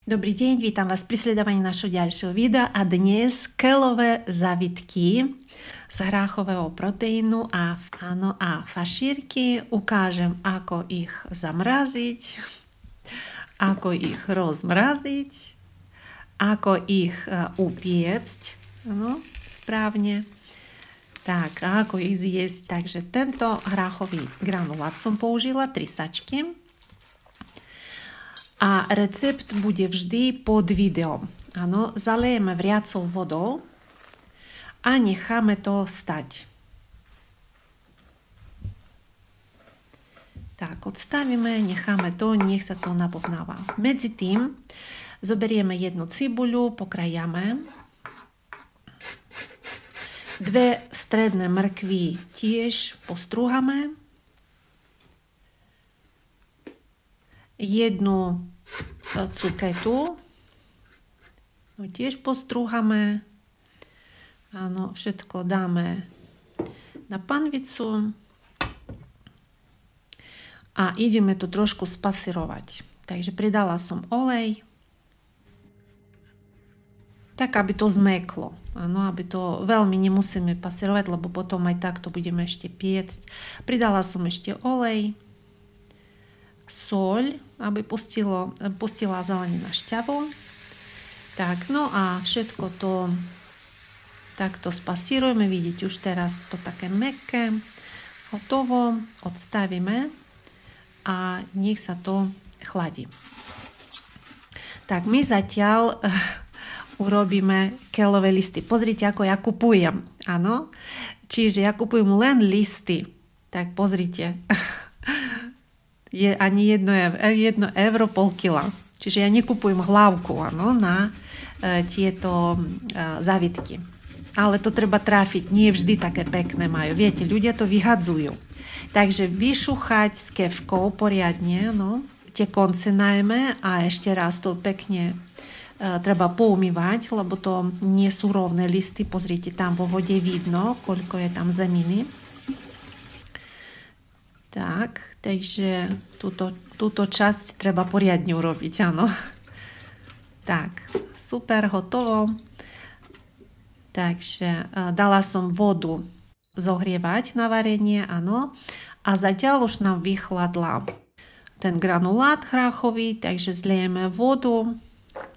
Dobrý deň, vítam vás pri sledovaní našho ďalšieho videa a dnes keľové zavitky z hráchového proteínu a fašírky. Ukážem, ako ich zamraziť, ako ich rozmraziť, ako ich upiecť správne, tak, a ako ich zjesť. Takže tento hráchový granulát som použila, 3 sačky. A recept bude vždy pod videom. Áno, zalejeme vriacou vodou a necháme to stať. Tak, odstavíme, necháme to, nech sa to nabobnáva. Medzi tým zoberieme jednu cibuľu, pokrajame. 2 stredné mrkvy tiež postrúhame. Jednu cuketu tiež postrúhame. Áno, všetko dáme na panvicu a ideme to trošku spasírovať. Takže pridala som olej, tak aby to zmeklo. Áno, aby to veľmi nemusíme pasírovať, lebo potom aj tak to budeme ešte piecť. Pridala som ešte olej, soľ, aby pustila zelenina šťavu. Tak, no a všetko to takto spasírujeme. Vidíte už teraz to také mäkké. Hotovo. Odstavíme a nech sa to chladí. Tak, my zatiaľ urobíme keľové listy. Pozrite, ako ja kupujem. Áno? Čiže ja kupujem len listy. Tak pozrite. Je ani 1 euro, pol kila. Čiže ja nekupujem hlavku na tieto zavitky. Ale to treba trafiť. Nie vždy také pekné majú. Viete, ľudia to vyhadzujú. Takže vyšúchať s kefkou poriadne, tie konce najmä, a ešte raz to pekne treba poumývať, lebo to nie sú rovné listy. Pozrite, tam vo vode vidno, koľko je tam zeminy. Tak, takže túto časť treba poriadne urobiť, áno. Tak, super, hotovo. Takže dala som vodu zohrievať na varenie, áno. A zatiaľ už nám vychladla ten granulát hráchový, takže zliejeme vodu,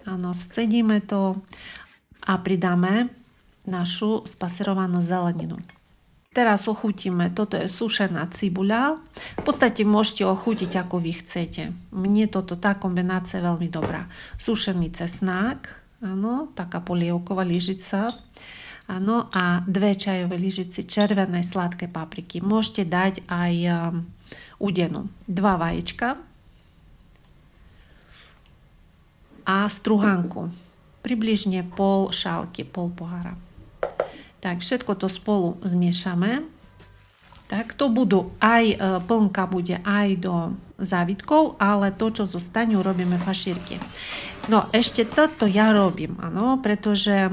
áno, scedíme to a pridáme našu spasírovanú zeleninu. Teraz ochutíme, toto je sušená cibuľa. V podstate môžete ochutiť, ako vy chcete. Mne tá kombinácia je veľmi dobrá. Sušený cesnák, áno, taká polievková lyžica, áno, a 2 čajové lyžice červenej sladkej papriky. Môžete dať aj udenú. 2 vaječka a struhanku. Približne pol šálky, pol pohára. Tak, všetko to spolu zmiešame. Tak, to budú aj, plnka bude aj do závitkov, ale to, čo zostane, urobíme fašírky. No, ešte toto ja robím, áno, pretože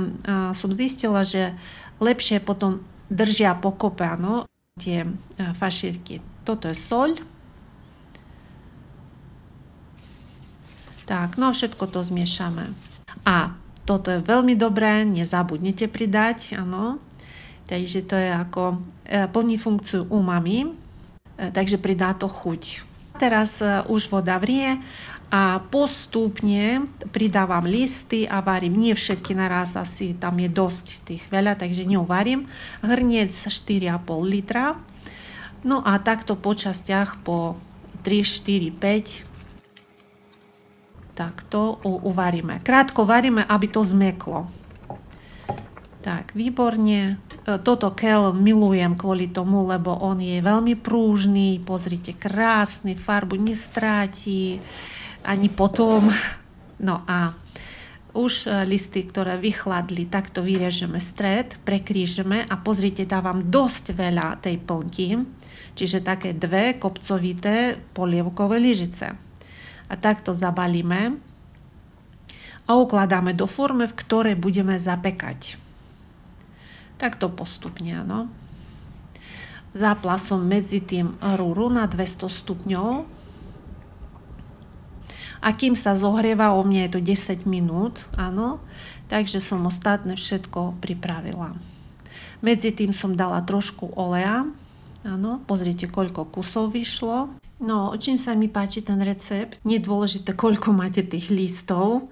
som zistila, že lepšie potom držia pokope, áno, tie fašírky. Toto je soľ. Tak, no všetko to zmiešame. A toto je veľmi dobré, nezabudnite pridať, áno. Takže to je ako, plní funkciu umami, takže pridá to chuť. Teraz už voda vrie a postupne pridávam listy a varím. Nie všetky naraz, asi tam je dosť tých veľa, takže neuvarím. Hrniec 4,5 litra. No a takto po častiach po 3, 4, 5 takto uvaríme. Krátko varíme, aby to zmeklo. Tak, výborne. Toto keľ milujem kvôli tomu, lebo on je veľmi prúžný. Pozrite, krásny, farbu nestráti ani potom. No a už listy, ktoré vychladli, takto vyrežeme stred, prekrížeme a pozrite, dávam dosť veľa tej plnky, čiže také 2 kopcovité polievkové lyžice. A takto zabalíme a ukladáme do formy, v ktorej budeme zapekať. Takto postupne, áno. Zapla som medzi tým rúru na 200 stupňov A kým sa zohrieva, u mňa je to 10 minút, áno, takže som ostatné všetko pripravila. Medzi tým som dala trošku oleja, áno, pozrite, koľko kusov vyšlo. No, čím sa mi páči ten recept, nie je dôležité, koľko máte tých listov,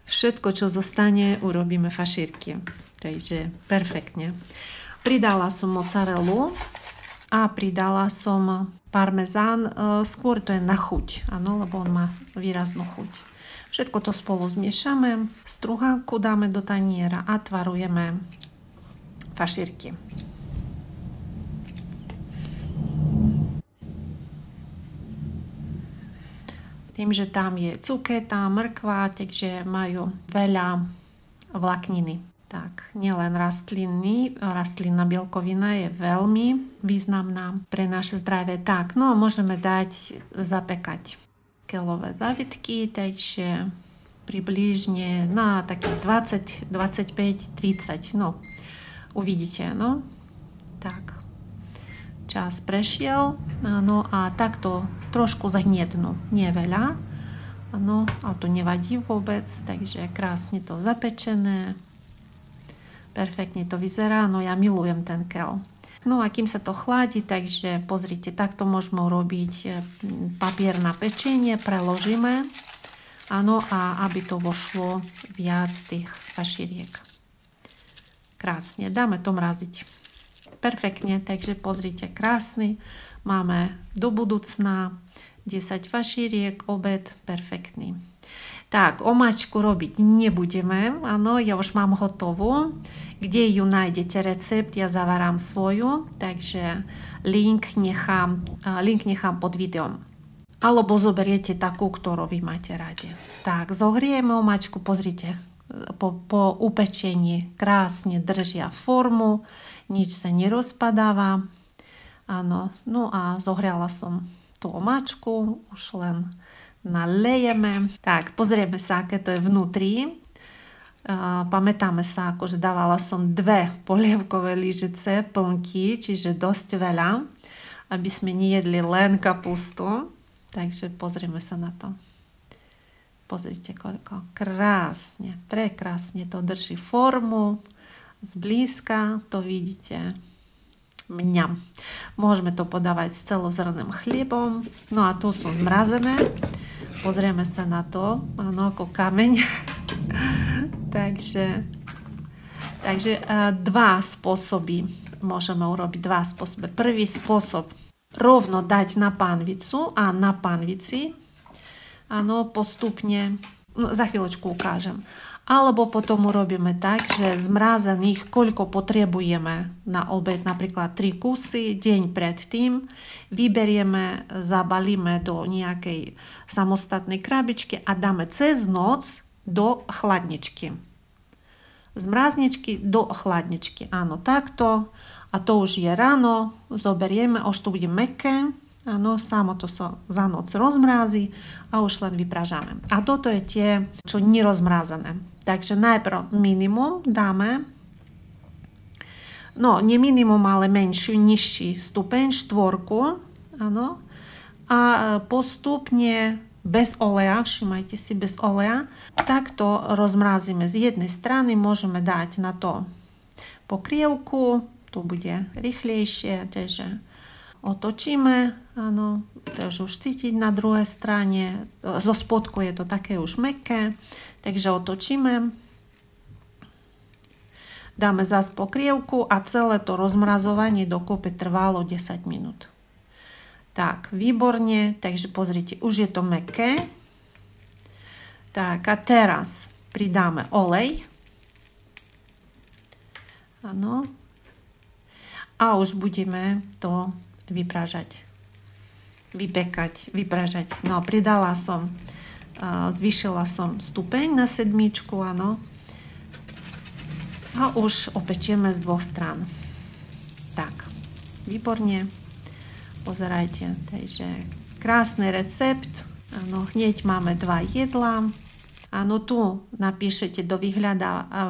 všetko, čo zostane, urobíme fašírky. Takže perfektne. Pridala som mozzarellu a pridala som parmezán, skôr to je na chuť, áno, lebo on má výraznú chuť. Všetko to spolu zmiešame, struhánku dáme do taniera a tvarujeme fašírky. Tým, že tam je cuketa, mrkva, takže majú veľa vlákniny. Tak, nielen rastlinná bielkovina je veľmi významná pre naše zdravie. Tak, no môžeme dať zapekať kilové závitky, takže približne na takých 20, 25, 30, no uvidíte, no. Tak, čas prešiel, no a takto trošku zahniednú, nie veľa, no, ale to nevadí vôbec, takže krásne to zapečené, perfektne to vyzerá, no ja milujem ten kel. No a kým sa to chladí, takže pozrite, takto môžeme urobiť papier na pečenie, preložíme, áno, a aby to vošlo viac tých fašíriek. Krásne, dáme to mraziť. Perfektne, takže pozrite, krásny. Máme do budúcna 10 fašíriek, obed, perfektný. Tak, omáčku robiť nebudeme, áno, ja už mám hotovú. Kde ju nájdete recept, ja zavaram svoju, takže link nechám pod videom. Alebo zoberiete takú, ktorú vy máte radi. Tak, zohrieme omáčku, pozrite, po upečení krásne držia formu, nič sa nerozpadáva. Áno, no a zohriala som tú omáčku, už len nalejeme. Tak, pozrieme sa, aké to je vnútri. Pamätáme sa, akože dávala som 2 polievkové lyžice plnky, čiže dosť veľa, aby sme nejedli len kapustu. Takže pozrieme sa na to. Pozrite, koľko krásne, prekrásne to drží formu. Zblízka to vidíte. Mňam. Môžeme to podávať s celozrnným chliebom. No a tu sú zmrazené. Pozrieme sa na to. Áno, ako kameň. takže dva spôsoby môžeme urobiť. Dva spôsoby. Prvý spôsob rovno dať na pánvicu a na pánvici. Áno, postupne. No, za chvíľočku ukážem. Alebo potom urobíme tak, že zmrazených, koľko potrebujeme na obed, napríklad 3 kusy, deň predtým, vyberieme, zabalíme do nejakej samostatnej krabičky a dáme cez noc do chladničky. Z mrazničky do chladničky. Áno, takto. A to už je ráno, zoberieme, už to bude mäkké. Áno, samo to sa za noc rozmrazí a už len vypražáme. A toto je tie, čo nerozmrazené. Takže najprv minimum dáme, no nie minimum, ale menšiu, nižší stupeň, 4, áno. A postupne bez oleja, všimajte si, bez oleja, takto rozmrazíme. Z jednej strany môžeme dať na to pokrievku, to bude rýchlejšie, takže otočíme, áno, to už cítiť na druhej strane, zo spodku je to také už mäkké, takže otočíme, dáme zas pokrievku a celé to rozmrazovanie dokopy trvalo 10 minút. Tak, výborne, takže pozrite, už je to mäkké. Tak a teraz pridáme olej, áno, a už budeme to vypražať, vypekať, vypražať. No, pridala som, zvýšila som stupeň na 7, áno. A už opečieme z 2 strán. Tak, výborne. Pozerajte, takže krásny recept. Áno, hneď máme 2 jedlá. Áno, tu napíšete do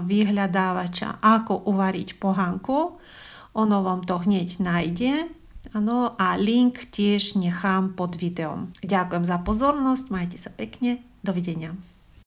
vyhľadávača, ako uvariť pohánku. Ono vám to hneď nájde. Áno, a link tiež nechám pod videom. Ďakujem za pozornosť, majte sa pekne. Dovidenia.